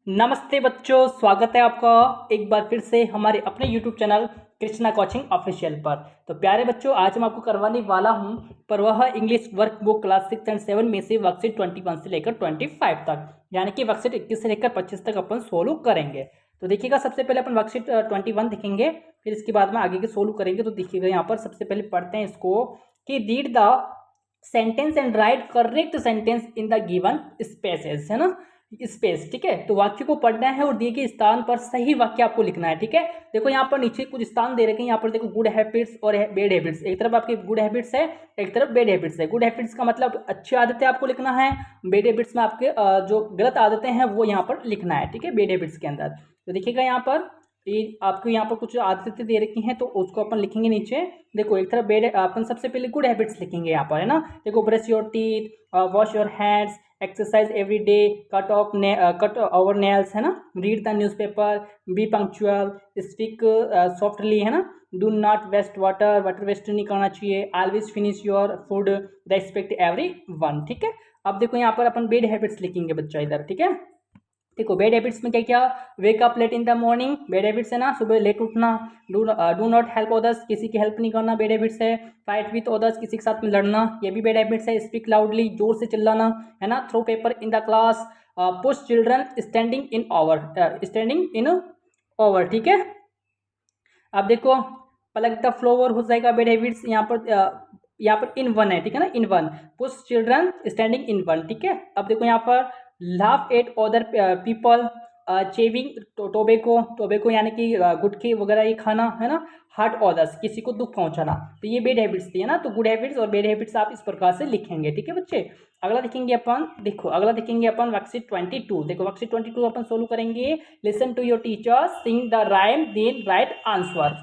नमस्ते बच्चों, स्वागत है आपका एक बार फिर से हमारे अपने YouTube channel Krishna coaching official पर। तो प्यारे बच्चों, आज मैं आपको करवाने वाला हूं पर वह English work book class 6 and 7 में से वर्कशीट 21 से लेकर 25 तक, यानी कि वर्कशीट 21 से लेकर 25 तक अपन सोल्व करेंगे। तो देखिएगा, सबसे पहले अपन वर्कशीट 21 देखेंगे, फिर इसके बाद में आगे के सोल्व करेंगे। तो देखिएगा यहाँ पर सबसे पहले पढ़ते हैं इसको कि read the sentence and right correct sentence in the given spaces, है ना, स्पेस। ठीक है, तो वाक्य को पढ़ना है और दिए गए स्थान पर सही वाक्य आपको लिखना है। ठीक है, देखो यहाँ पर नीचे कुछ स्थान दे रखे हैं। यहाँ पर देखो गुड हैबिट्स और बैड हैबिट्स, एक तरफ आपकी गुड हैबिट्स है, एक तरफ बैड हैबिट्स है। गुड हैबिट्स का मतलब अच्छी आदतें आपको लिखना है, बैड हैबिट्स में आपके जो गलत आदतें हैं वो यहाँ पर लिखना है। ठीक है, बैड हैबिट्स के अंदर तो देखिएगा यहाँ पर ये आपको यहाँ पर कुछ आदतें दे रखी हैं, तो उसको अपन लिखेंगे नीचे। देखो एक तरफ बैड, अपन सबसे पहले गुड हैबिट्स लिखेंगे यहाँ पर, है ना। देखो brush your teeth, wash your hands, exercise every day, cut over nails, है ना, read the newspaper, be punctual, speak softly, है ना, do not waste water, water waste नहीं करना चाहिए, always finish your food, respect everyone. ठीक है, अब देखो यहाँ पर अपन बैड हैबिट्स लिखेंगे बच्चा इधर। ठीक है, देखो बैड हैबिट्स में क्या क्या, wake up late in the morning, bad habits है ना, सुबह लेट उठना। डू नॉट हेल्प अदर्स, किसी की हेल्प नहीं करना, बैड हैबिट्स है। फाइट विथ अदर्स, किसी के साथ में लड़ना, ये भी बैड हैबिट्स है। स्पीक लाउडली, जोर से चिल्लाना, है ना। Throw paper in the class, push children standing in over. ठीक है, अब देखो पलक द फ्लोवर हो जाएगा बैड हैबिट्स, यहाँ पर इन वन है। ठीक है ना, in one, push children standing in one. ठीक है, अब देखो यहाँ पर laugh at other people, chewing tobacco यानी कि गुटखे वगैरह ये खाना, है ना। हार्ट अदर्स, किसी को दुख पहुंचाना। तो ये बैड हैबिट्स थी, है ना। तो गुड हैबिट्स और बैड हैबिट्स आप इस प्रकार से लिखेंगे। ठीक है बच्चे, अगला देखेंगे अपन। देखो अगला देखेंगे अपन वर्कशीट 22। देखो वर्कशीट 22 अपन सोल्व करेंगे। Listen to your teacher, sing the rhyme, then write answer.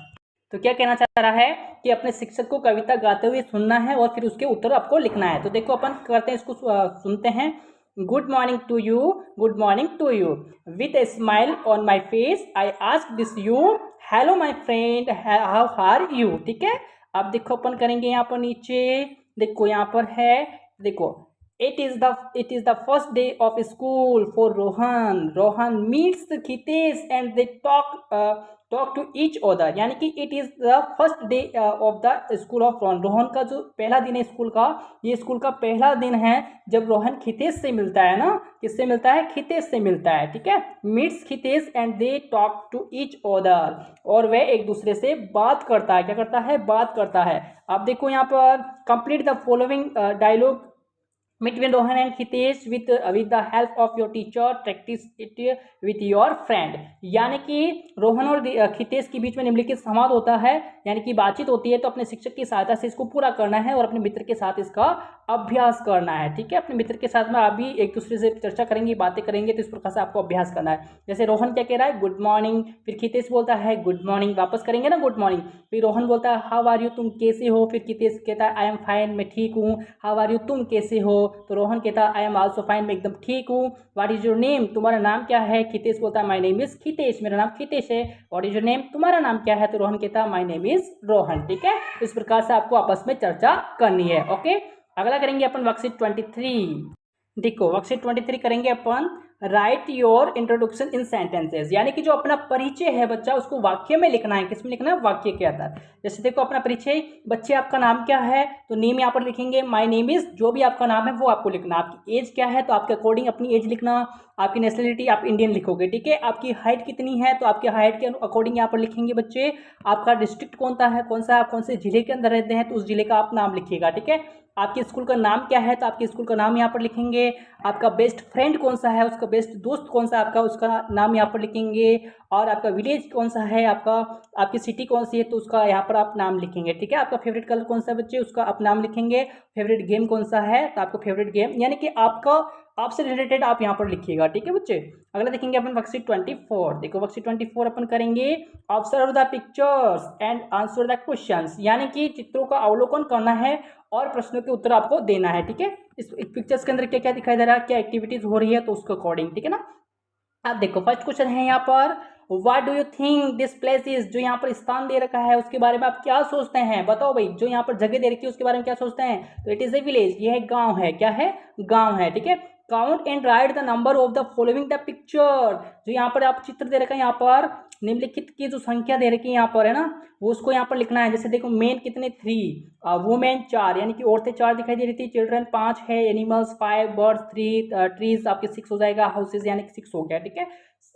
तो क्या कहना चाह रहा है कि अपने शिक्षक को कविता गाते हुए सुनना है और फिर उसके उत्तर आपको लिखना है। तो देखो अपन करते हैं इसको, सुनते हैं। Good morning to you, good morning to you, with a smile on my face I ask this you, hello my friend, how are you. ठीक है, अब देखो अपन करेंगे यहाँ पर नीचे। देखो यहाँ पर है, देखो it is the first day of school for Rohan, Rohan meets Khitesh and they talk to each other, यानी कि it is the first day of the school of Rohan. Rohan का जो पहला दिन है स्कूल का, ये स्कूल का पहला दिन है जब रोहन खितेश से मिलता है ना। किससे मिलता है? खितेश से मिलता है। ठीक है, meets Khitesh and they talk to each other, और वह एक दूसरे से बात करता है। क्या करता है? बात करता है। अब देखो यहाँ पर complete the following dialogue between Rohan and Khitesh with the help of your teacher, practice it with your friend। यानी कि रोहन और खितेश के बीच में निम्नलिखित संवाद होता है, यानी कि बातचीत होती है। तो अपने शिक्षक की सहायता से इसको पूरा करना है और अपने मित्र के साथ इसका अभ्यास करना है। ठीक है, अपने मित्र के साथ में अभी एक दूसरे से चर्चा करेंगे, बातें करेंगे, तो इस प्रकार से आपको अभ्यास करना है। जैसे रोहन क्या कह रहा है? गुड मॉर्निंग, फिर खितेश बोलता है गुड मॉर्निंग, वापस करेंगे ना गुड मॉर्निंग। फिर रोहन बोलता है हाउ आर यू, तुम कैसे हो। फिर खितेश कहता है आई एम फाइन, मैं ठीक हूँ। हाउ आर यू, तुम कैसे हो। तो रोहन कहता है आई एम आल्सो फाइन, मैं एकदम ठीक हूँ। व्हाट इज योर नेम, तुम्हारा नाम क्या है। खितेश बोलता है माय नेम इज खितेश, मेरा नाम खितेश है। व्हाट इज योर नेम, तुम्हारा नाम क्या है। तो रोहन कहता है माय नेम इज रोहन। ठीक है, इस प्रकार से आपको आपस में चर्चा करनी है। ओके, अगला करेंगे अपन वर्कशीट 23। देखो वर्कशीट 23 करेंगे अपन write your introduction in sentences, यानी कि जो अपना परिचय है बच्चा उसको वाक्य में लिखना है। किसमें लिखना है? वाक्य के अंदर। जैसे देखो अपना परिचय, बच्चे आपका नाम क्या है, तो नेम यहाँ पर लिखेंगे माय नेम इज, जो भी आपका नाम है वो आपको लिखना। आपकी एज क्या है, तो आपके अकॉर्डिंग अपनी एज लिखना। आपकी नेशनलिटी आप इंडियन लिखोगे। ठीक है, आपकी हाइट कितनी है, तो आपके हाइट के अकॉर्डिंग यहाँ पर लिखेंगे बच्चे। आपका डिस्ट्रिक्ट कौन सा है, कौन सा आप कौन से जिले के अंदर रहते हैं, तो उस जिले का आप नाम लिखिएगा। ठीक है, आपके स्कूल का नाम क्या है, तो आपके स्कूल का नाम यहाँ पर लिखेंगे। आपका बेस्ट फ्रेंड कौन सा है, उसका बेस्ट दोस्त कौन सा आपका, उसका नाम यहाँ पर लिखेंगे। और आपका विलेज कौन सा है, आपकी सिटी कौन सी है, तो उसका यहाँ पर आप नाम लिखेंगे। ठीक है, आपका फेवरेट कलर कौन सा है बच्चे, उसका आप नाम लिखेंगे। फेवरेट गेम कौन सा है, तो आपका फेवरेट गेम, यानी कि आपसे रिलेटेड आप यहाँ पर लिखिएगा। ठीक है बच्चे, अगला देखेंगे अपन वर्कशीट 24। देखो वर्कशीट 24 अपन करेंगे observe the pictures and answer the questions, यानी कि चित्रों का अवलोकन करना है और प्रश्नों के उत्तर आपको देना है। ठीक है, इस पिक्चर्स के अंदर क्या क्या दिखाई दे रहा है, क्या एक्टिविटीज हो रही है, तो उसके अकॉर्डिंग। ठीक है ना, आप देखो फर्स्ट क्वेश्चन है यहाँ पर what do you think this place is, जो यहाँ पर स्थान दे रखा है उसके बारे में आप क्या सोचते हैं, बताओ भाई। जो यहाँ पर जगह दे रखी है उसके बारे में क्या सोचते हैं, तो इट इज ए विलेज, ये है गांव है। क्या है? गांव है। ठीक है, count and right the number of the following the picture. जो यहाँ पर आप चित्र दे रखा है, यहाँ पर निम्नलिखित की जो संख्या दे रखी है यहाँ पर है ना, वो उसको यहाँ पर लिखना है। जैसे देखो मेन कितने 3, वुमेन 4, यानी कि औरतें 4 दिखाई दे रही थी, चिल्ड्रन 5 है, एनिमल्स 5, बर्ड्स 3, ट्रीज आपके 6 हो जाएगा, हाउसेज यानी कि 6 हो गया। ठीक है,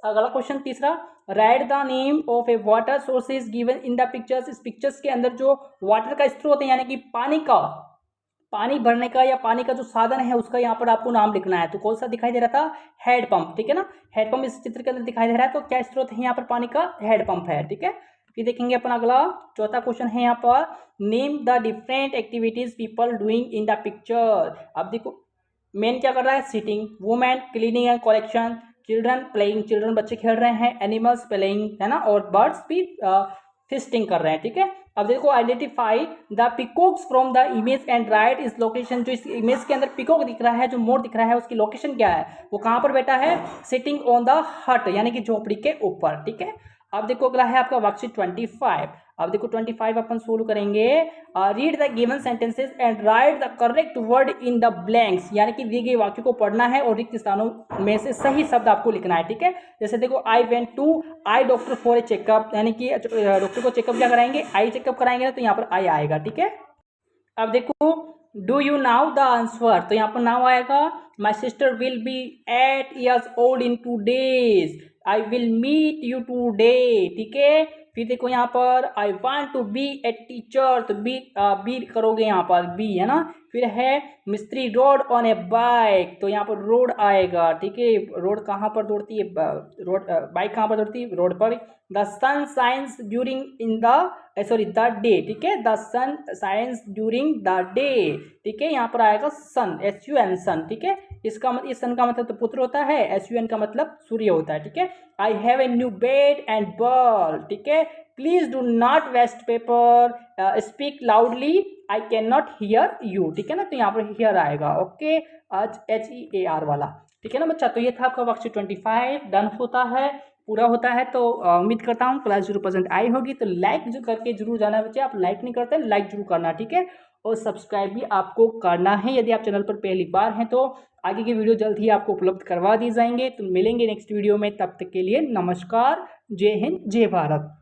अगला क्वेश्चन तीसरा, right the name of A water sources given in the pictures. इस पिक्चर्स के अंदर जो वाटर का स्रोत है यानी कि पानी भरने का या पानी का जो साधन है उसका यहाँ पर आपको नाम लिखना है। तो कौन सा दिखाई दे रहा था, हेड पंप। ठीक है ना, हेड पंप इस चित्र के अंदर दिखाई दे रहा है। तो क्या स्रोत है यहाँ पर पानी का, हेड पंप है। ठीक है, फिर देखेंगे अपन अगला चौथा क्वेश्चन है यहाँ पर, name the different activities people doing in the picture. अब देखो मेन क्या कर रहा है, sitting, women cleaning and collection, children playing, children बच्चे खेल रहे हैं, एनिमल्स प्लेइंग है ना, और बर्ड्स भी फिस्टिंग कर रहे हैं। ठीक है, अब देखो identify the peacocks from the image and right इस लोकेशन। जो इस इमेज के अंदर पिकॉक दिख रहा है, जो मोर दिख रहा है, उसकी लोकेशन क्या है, वो कहाँ पर बैठा है, सिटिंग ऑन द हट यानी कि झोपड़ी के ऊपर। ठीक है, अब देखो अगला है आपका वर्कशीट 25। अब देखो 25 अपन सोल्व करेंगे। Read the given sentences and right the correct word in the blanks, यानी कि दिए गए वाक्य को पढ़ना है और रिक्त स्थानों में से सही शब्द आपको लिखना है। ठीक है, जैसे देखो I went to I doctor for a checkup, यानी कि डॉक्टर को चेकअप क्या कराएंगे, आई चेकअप कराएंगे ना, तो यहाँ पर आई आएगा। ठीक है, अब देखो do you now the answer, तो यहाँ पर नाउ आएगा। My sister will be 8 years old in 2 days, I will meet you today. ठीक है, फिर देखो यहाँ पर I want to be a teacher, तो बी करोगे यहाँ पर, बी है ना। फिर है मिस्त्री रोड ऑन ए बाइक, तो यहाँ पर रोड आएगा। ठीक है, रोड कहाँ पर दौड़ती है, रोड बाइक कहाँ पर दौड़ती है, रोड पर। The sun shines during in the the day. ठीक है, the sun shines during the day. ठीक है, यहाँ पर आएगा सन, SUN सन। ठीक है, इसका इस सन का मतलब तो पुत्र होता है, SUN का मतलब सूर्य होता है। ठीक है, I have a new bed and ball. ठीक है, please do not waste paper, speak loudly, I can not hear you. ठीक है ना, तो यहाँ पर हियर आएगा। ओके, आज HEAR वाला। ठीक है ना बच्चा, तो ये था आपका वर्कशीट 25 डन होता है, पूरा होता है। तो उम्मीद करता हूँ क्लास 0% आई होगी। तो लाइक जो करके जरूर जाना बच्चे, आप लाइक नहीं करते, लाइक जरूर करना। ठीक है, और सब्सक्राइब भी आपको करना है यदि आप चैनल पर पहली बार हैं। तो आगे की वीडियो जल्द ही आपको उपलब्ध करवा दी जाएंगे। तो मिलेंगे नेक्स्ट वीडियो में, तब तक के लिए नमस्कार, जय हिंद, जय भारत।